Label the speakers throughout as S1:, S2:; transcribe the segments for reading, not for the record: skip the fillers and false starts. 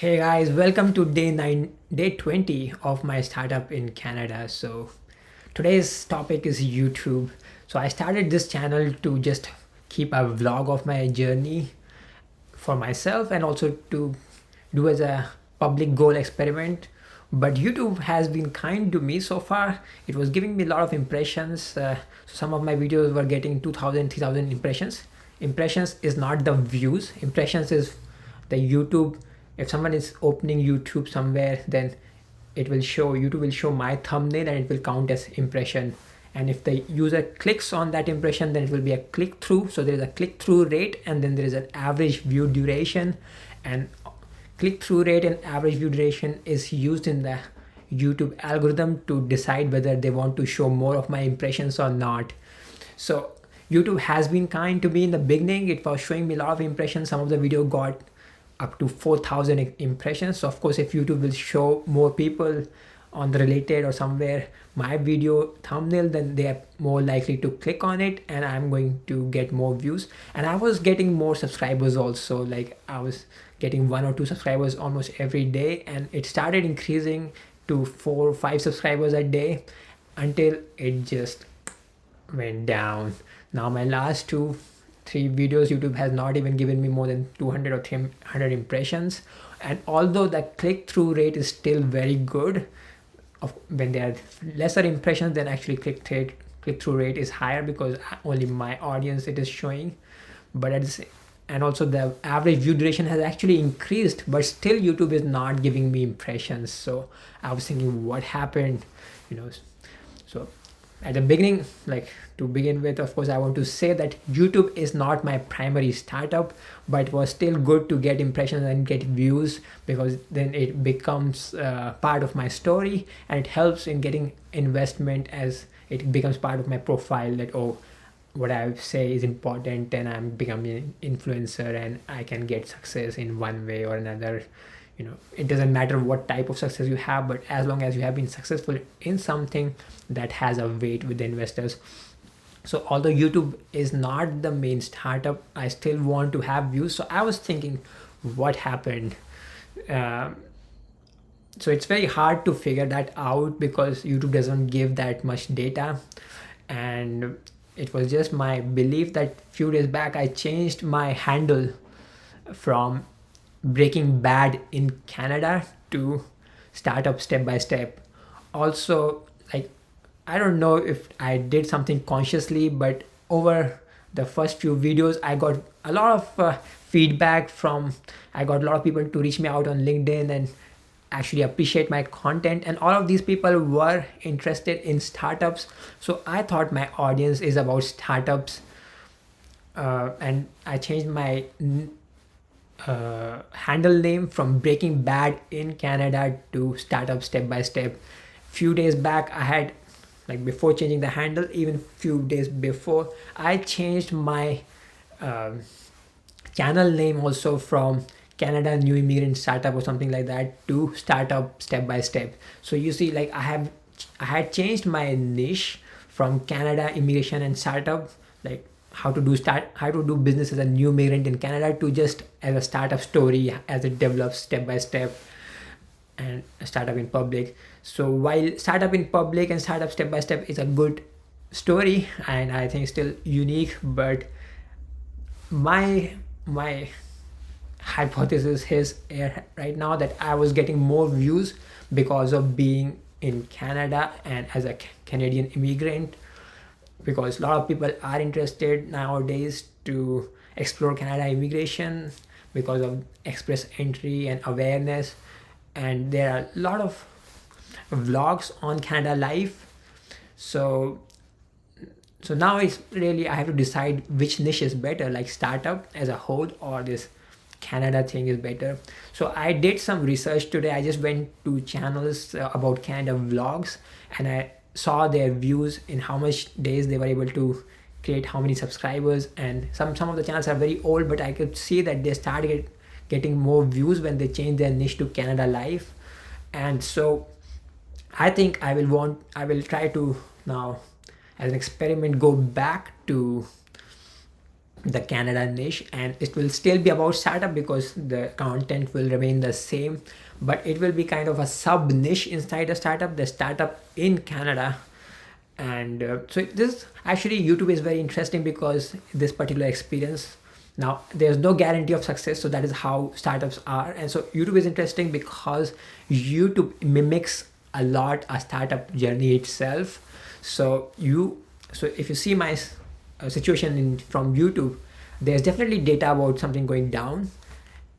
S1: Hey guys, welcome to day 20 of my startup in Canada. So today's topic is YouTube. So I started this channel to just keep a vlog of my journey for myself and also to do as a public goal experiment. But YouTube has been kind to me so far. It was giving me a lot of impressions. Some of my videos were getting 2000, 3000 impressions. Impressions is not the views. Impressions is the YouTube. If someone is opening YouTube somewhere, then YouTube will show my thumbnail and it will count as impression. And if the user clicks on that impression, then it will be a click through. So there is a click through rate, and then there is an average view duration. And click through rate and average view duration is used in the YouTube algorithm to decide whether they want to show more of my impressions or not. So YouTube has been kind to me in the beginning. It was showing me a lot of impressions. Some of the video got up to 4,000 impressions. So of course, if YouTube will show more people on the related or somewhere my video thumbnail, then they are more likely to click on it and I'm going to get more views. And I was getting more subscribers also. Like I was getting 1 or 2 subscribers almost every day, and it started increasing to 4 or 5 subscribers a day until it just went down. Now my last three videos, YouTube has not even given me more than 200 or 300 impressions. And although the click-through rate is still very good, when there are lesser impressions, then actually click-through rate is higher because only my audience it is showing. But and also the average view duration has actually increased, but still YouTube is not giving me impressions. So I was thinking, what happened? You know, so at the beginning, like to begin with, of course, I want to say that YouTube is not my primary startup, but it was still good to get impressions and get views, because then it becomes part of my story and it helps in getting investment as it becomes part of my profile, that oh, what I say is important and I'm becoming an influencer and I can get success in one way or another. It doesn't matter what type of success you have, but as long as you have been successful in something, that has a weight with the investors. So although YouTube is not the main startup, I still want to have views. So I was thinking, what happened? So it's very hard to figure that out because YouTube doesn't give that much data. And it was just my belief that few days back I changed my handle from Breaking Bad in Canada to Startup Step by Step. Also, like, I don't know if I did something consciously, but over the first few videos I got a lot of feedback from, I got a lot of people to reach me out on LinkedIn and actually appreciate my content, and all of these people were interested in startups. So I thought my audience is about startups, and I changed my handle name from Breaking Bad in Canada to Startup Step by Step. Few days back I had, like, before changing the handle, even few days before, I changed my channel name also from Canada New Immigrant Startup or something like that to Startup Step by Step. So you see, like, I had changed my niche from Canada Immigration and Startup, like how to do business as a new migrant in Canada, to just as a startup story as it develops step by step, and a startup in public. So while startup in public and startup step by step is a good story and I think still unique, but my hypothesis is here right now that I was getting more views because of being in Canada and as a Canadian immigrant, because a lot of people are interested nowadays to explore Canada immigration because of express entry and awareness. And there are a lot of vlogs on Canada life. So now it's really, I have to decide which niche is better, like startup as a whole or this Canada thing is better. So I did some research today. I just went to channels about Canada vlogs, and I saw their views in how much days they were able to create, how many subscribers. And some of the channels are very old, but I could see that they started getting more views when they changed their niche to Canada life. And so I think I will try to now, as an experiment, go back to the Canada niche, and it will still be about startup because the content will remain the same, but it will be kind of a sub niche inside a startup, the startup in Canada. And so this actually YouTube is very interesting because this particular experience, now there's no guarantee of success, so that is how startups are. And so YouTube is interesting because YouTube mimics a lot a startup journey itself. So if you see my situation from YouTube, there's definitely data about something going down.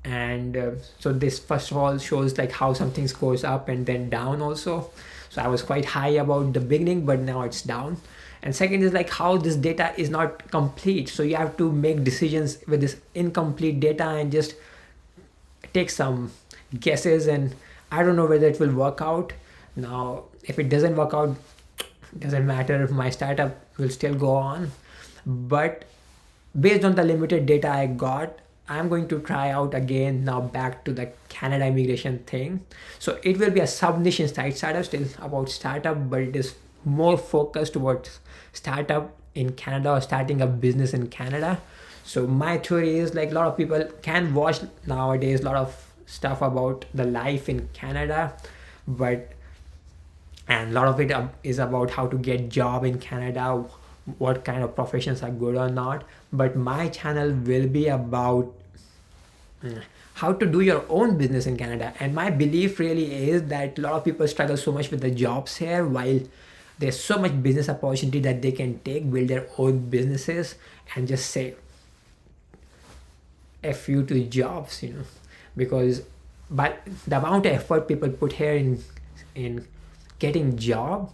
S1: And so this first of all shows like how some things goes up and then down also. So I was quite high about the beginning, but now it's down. And second is like how this data is not complete, so you have to make decisions with this incomplete data and just take some guesses, and I don't know whether it will work out. Now if it doesn't work out, doesn't matter, my startup will still go on. But based on the limited data I got, I'm going to try out again now back to the Canada immigration thing. So it will be a sub niche inside startup, still about startup, but it is more focused towards startup in Canada or starting a business in Canada. So my theory is like a lot of people can watch nowadays a lot of stuff about the life in Canada, but and a lot of it is about how to get job in Canada, what kind of professions are good or not. But my channel will be about how to do your own business in Canada. And my belief really is that a lot of people struggle so much with the jobs here, while there's so much business opportunity that they can take, build their own businesses, and just say F you to jobs, because but the amount of effort people put here in getting job,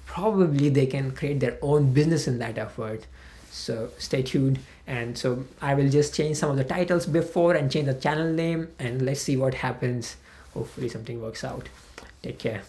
S1: probably they can create their own business in that effort. So stay tuned. And so I will just change some of the titles before and change the channel name, and let's see what happens. Hopefully something works out. Take care.